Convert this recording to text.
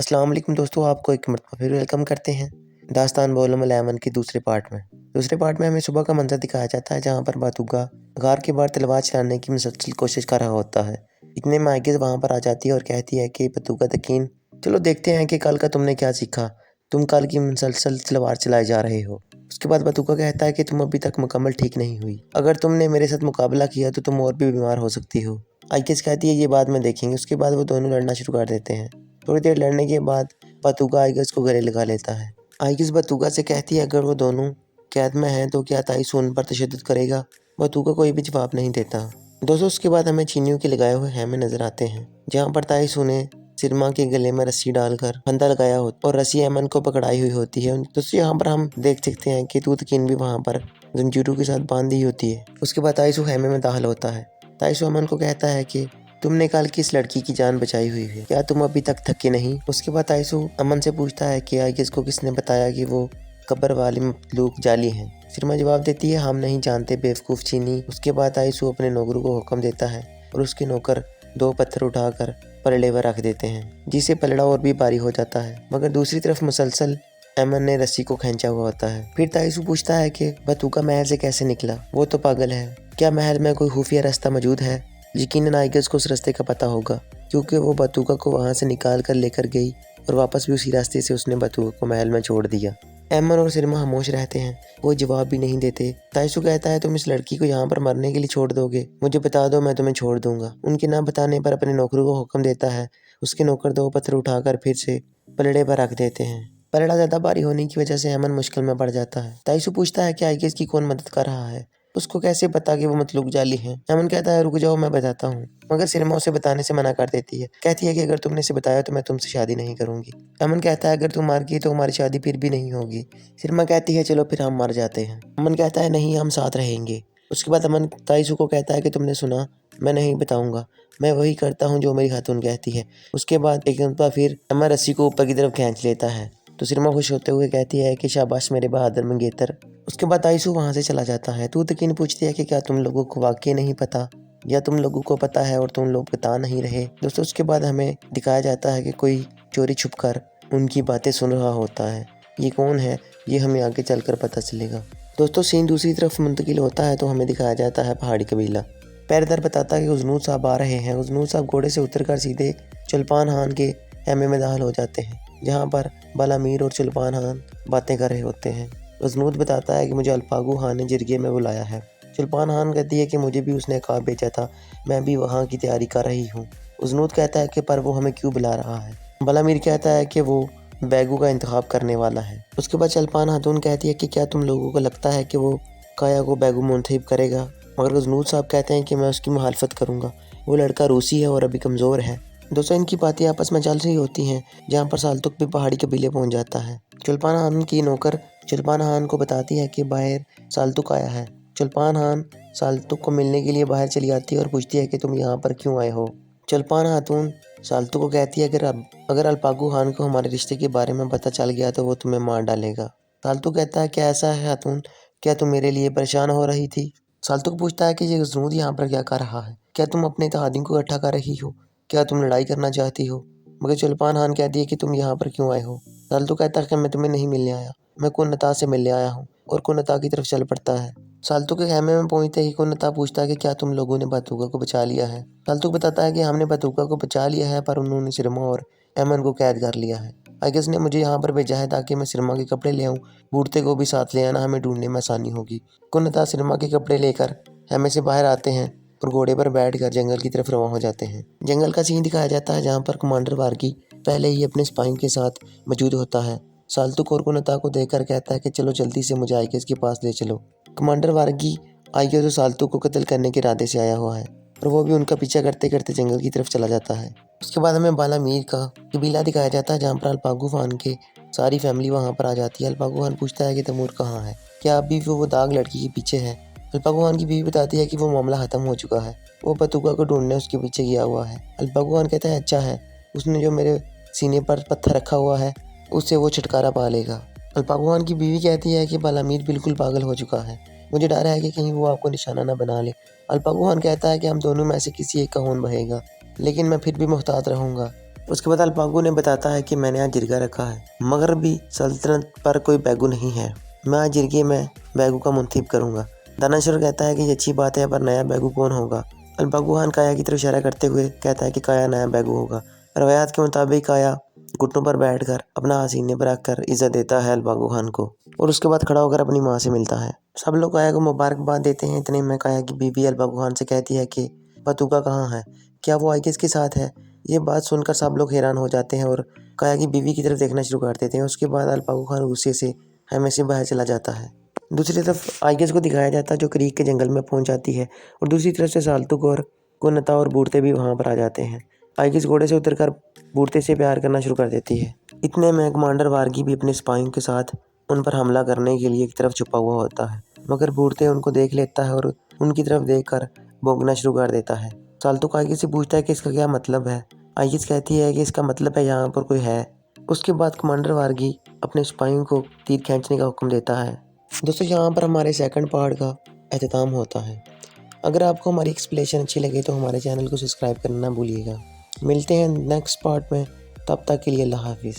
अस्सलाम वालेकुम दोस्तों, आपको एक मरतबा फिर वेलकम करते हैं दास्तान बोलम अल-यमन के दूसरे पार्ट में। दूसरे पार्ट में हमें सुबह का मंज़र दिखाया जाता है जहाँ पर बतूका गार के बाहर तलवार चलाने की मुसलसल कोशिश कर रहा होता है। इतने में आइगिज़ वहाँ पर आ जाती है और कहती है कि बतूका तकीन, चलो देखते हैं कि कल का तुमने क्या सीखा। तुम कल की मुसलसल तलवार चलाए जा रहे हो। उसके बाद बतूका कहता है कि तुम अभी तक मुकम्मल ठीक नहीं हुई। अगर तुमने मेरे साथ मुकाबला किया तो तुम और भी बीमार हो सकती हो। आइगिज़ कहती है ये बाद में देखेंगे। उसके बाद वो दोनों लड़ना शुरू कर देते हैं। थोड़ी देर लड़ने के बाद बतूका आइगिज़ को गले लगा लेता है। आइगिज़ बतूका से कहती है अगर वो दोनों कैद में हैं तो क्या ताइसू उन पर तशद्दुद करेगा? बतूका कोई भी जवाब नहीं देता। दोस्तों उसके बाद हमें चीनियों के लगाए हुए खेमे नजर आते हैं जहाँ पर ताइसू ने सिरमा के गले में रस्सी डालकर फंदा लगाया होता और रस्सी अमन को पकड़ाई हुई होती है। दोस्तों यहाँ पर हम देख सकते हैं कि तूतकीन भी वहाँ पर जंजीरों के साथ बांधी होती है। उसके बाद ताइसू खेमे में दाखिल होता है। ताइसू अमन को कहता है कि तुमने कल किस लड़की की जान बचाई हुई है, क्या तुम अभी तक थके नहीं? उसके बाद ताइसू अमन से पूछता है कि आइगिज़ को किसने बताया कि वो कब्र वाले मखलूक जाली हैं। सिरमा जवाब देती है हम नहीं जानते बेवकूफ़ चीनी। उसके बाद ताइसू अपने नौकरों को हुक्म देता है और उसके नौकर 2 पत्थर उठाकर पलड़े पर रख देते हैं जिससे पलड़ा और भी भारी हो जाता है, मगर दूसरी तरफ मुसलसल अमन ने रस्सी को खींचा हुआ होता है। फिर ताइसू पूछता है कि बतूका महल से कैसे निकला? वो तो पागल है। क्या महल में कोई खुफिया रास्ता मौजूद है? यकीनन आइगिज़ को उस रास्ते का पता होगा क्योंकि वो बतूका को वहाँ से निकाल कर लेकर गई और वापस भी उसी रास्ते से उसने बतूका को महल में छोड़ दिया। अमन और सिरमा खामोश रहते हैं, वो जवाब भी नहीं देते। ताइसू कहता है तुम इस लड़की को यहाँ पर मरने के लिए छोड़ दोगे? मुझे बता दो, मैं तुम्हें छोड़ दूंगा। उनके ना बताने पर अपने नौकरों को हुक्म देता है। उसके नौकर 2 पत्थर उठाकर फिर से पलड़े पर रख देते हैं। पलड़ा ज़्यादा भारी होने की वजह से अमन मुश्किल में पड़ जाता है। ताइसू पूछता है कि आइगिज़ की कौन मदद कर रहा है? उसको कैसे पता कि वो मतलूक जाली हैं? अमन कहता है रुक जाओ, मैं बताता हूँ, मगर सिरमा उसे बताने से मना कर देती है। कहती है कि अगर तुमने इसे बताया तो मैं तुमसे शादी नहीं करूंगी। अमन कहता है अगर तुम मर गई तो हमारी शादी फिर भी नहीं होगी। सिरमा कहती है चलो फिर हम मर जाते हैं। अमन कहता है नहीं, हम साथ रहेंगे। उसके बाद अमन ताइसू को कहता है कि तुमने सुना, मैं नहीं बताऊंगा, मैं वही करता हूँ जो मेरी खातून कहती है। उसके बाद एक बार फिर अमन रस्सी को ऊपर की तरफ खींच लेता है तो सिरमा खुश होते हुए कहती है कि शाबाश मेरे बहादुर मंगेतर। उसके बाद ताइसू वहाँ से चला जाता है। तूतकीन पूछती है कि क्या तुम लोगों को वाकई नहीं पता या तुम लोगों को पता है और तुम लोग बता नहीं रहे? दोस्तों उसके बाद हमें दिखाया जाता है कि कोई चोरी छुपकर उनकी बातें सुन रहा होता है। ये कौन है ये हमें आगे चलकर पता चलेगा। दोस्तों सीन दूसरी तरफ मुंतकिल होता है तो हमें दिखाया जाता है पहाड़ी कबीला। पहरेदार बताता है कि हुजनूर साहब आ रहे हैं। हुजनूर साहब घोड़े से उतरकर सीधे चुल्पान खान के खेमे में दाखिल हो जाते हैं जहाँ पर बालामीर और चुल्पान खान बातें कर रहे होते हैं। हुजनूर बताता है कि मुझे अल्पागू खान ने जिरगे में बुलाया है। चुल्पान खान कहती है कि मुझे भी उसने ख्वाब भेजा था, मैं भी वहाँ की तैयारी कर रही हूँ। हुजनूर कहता है कि पर वो हमें क्यों बुला रहा है? बालामीर कहता है कि वो बैगू का इंतखाब करने वाला है। उसके बाद चुल्पान खातून कहती है कि क्या तुम लोगों को लगता है कि वो काया को बैगू मुंतखब करेगा? मगर हुजनूर साहब कहते हैं कि मैं उसकी मुखालफत करूँगा, वो लड़का रूसी है और अभी कमज़ोर है। दोस्तों इनकी बातें आपस में चल रही होती हैं जहाँ पर साल्तुक भी पहाड़ी कबीले पहुँच जाता है। चुल्पान खान की नौकर चुल्पान खान को बताती है कि बाहर साल्तुक आया है। चुल्पान खान साल्तुक को मिलने के लिए बाहर चली आती है और पूछती है कि तुम यहाँ पर क्यों आए हो? चुल्पान खातून साल्तुक को कहती है अगर अल्पागू खान को हमारे रिश्ते के बारे में पता चल गया तो वो तुम्हें मार डालेगा। साल्तुक कहता है क्या ऐसा है खातून, क्या तुम मेरे लिए परेशान हो रही थी? साल्तुक पूछता है कि ये हुजनूर यहाँ पर क्या कर रहा है? क्या तुम अपने इत्तेहादियों को इकट्ठा कर रही हो? क्या तुम लड़ाई करना चाहती हो? मगर चुल्पान खान कहती है कि तुम यहाँ पर क्यों आए हो? साल्तुक कहता है कि मैं तुम्हें नहीं मिलने आया, मैं कुन्नता से मिलने आया हूँ और कुन्नता की तरफ चल पड़ता है। साल्तुक के खेमे में पहुंचते ही कुन्नता पूछता है कि क्या तुम लोगों ने बतूका को बचा लिया है? साल्तुक बताता है कि हमने बतूका को बचा लिया है पर उन्होंने सिरमा और अमन को कैद कर लिया है। आइगिज़ ने मुझे यहाँ पर भेजा है ताकि मैं सिरमा के कपड़े ले आऊँ, बूढ़ते को भी साथ ले आना, हमें ढूंढने में आसानी होगी। कुन्नता सिरमा के कपड़े लेकर खेमे से बाहर आते हैं और घोड़े पर बैठकर जंगल की तरफ रवाना हो जाते हैं। जंगल का सीन दिखाया जाता है जहाँ पर कमांडर वारगी पहले ही अपने सिपाहियों के साथ मौजूद होता है। साल्तुक और कुन्नता को देखकर कहता है कि चलो जल्दी से मुझे आइगिज़ के पास ले चलो। कमांडर वारगी आइगिज़ और साल्तुक को कत्ल करने के इरादे से आया हुआ है और वो भी उनका पीछा करते करते जंगल की तरफ चला जाता है। उसके बाद हमें बालामीर का कबीला दिखाया जाता है जहाँ पर अल्पागू खान के सारी फैमिली वहाँ पर आ जाती है। अल्पागू खान पूछता है कि तैमूर कहाँ है, क्या अभी भी वो दाग लड़की के पीछे है? अल्पागू खान की बीवी बताती है कि वो मामला खत्म हो चुका है, वो बतूका को ढूंढने उसके पीछे गया हुआ है। अल्पागू खान कहता है अच्छा है, उसने जो मेरे सीने पर पत्थर रखा हुआ है उससे वो छुटकारा पा लेगा। अल्पागू खान की बीवी कहती है कि बालामीर बिल्कुल पागल हो चुका है, मुझे डर है कि कहीं वो आपको निशाना न बना ले। अल्पागू खान कहता है कि हम दोनों में से किसी एक का खून बहेगा, लेकिन मैं फिर भी मुहतात रहूँगा। उसके बाद अल्पागू ने बताता है कि मैंने आज जिरगा रखा है, मगर भी सल्तनत पर कोई बैगू नहीं है। मैं आज जिरगे में बैगू का मुंतखब करूँगा। दानाशूर कहता है कि ये अच्छी बात है, पर नया बैगू कौन होगा? अल्पागू खान काया की तरफ इशारा करते हुए कहता है कि काया नया बैगू होगा। रवायात के मुताबिक काया घुटनों पर बैठकर अपना हाथ सीने पर रखकर इज्जत देता है अल्पागू खान को, और उसके बाद खड़ा होकर अपनी माँ से मिलता है। सब लोग काया को मुबारकबाद देते हैं। इतने में काया की बीवी अल्पागू खान से कहती है कि बतूका कहाँ है, क्या वो आइगिस के साथ है? ये बात सुनकर सब लोग हैरान हो जाते हैं और काया की बीवी की तरफ देखना शुरू कर देते हैं। उसके बाद अल्पागू खान गुस्से से हमें से बाहर चला जाता है। दूसरी तरफ आइगिस को दिखाया जाता है जो क्रीक के जंगल में पहुंच जाती है, और दूसरी तरफ से साल्तुक और कुन्नता और बूढ़ते भी वहां पर आ जाते हैं। आइगिस घोड़े से उतरकर बूढ़ते से प्यार करना शुरू कर देती है। इतने में कमांडर वारगी भी अपने सिपाहियों के साथ उन पर हमला करने के लिए एक तरफ छुपा हुआ होता है, मगर बूढ़ते उनको देख लेता है और उनकी तरफ देखकर भौंकना शुरू कर देता है। साल्तुक आइगिस से पूछता है कि इसका क्या मतलब है। आइगिस कहती है कि इसका मतलब है यहाँ पर कोई है। उसके बाद कमांडर वारगी अपने सिपाहियों को तीर खींचने का हुक्म देता है। दोस्तों, यहाँ पर हमारे सेकंड पार्ट का एहतमाम होता है। अगर आपको हमारी एक्सप्लेनेशन अच्छी लगे तो हमारे चैनल को सब्सक्राइब करना ना भूलिएगा। मिलते हैं नेक्स्ट पार्ट में, तब तक के लिए अल्लाह हाफिज़।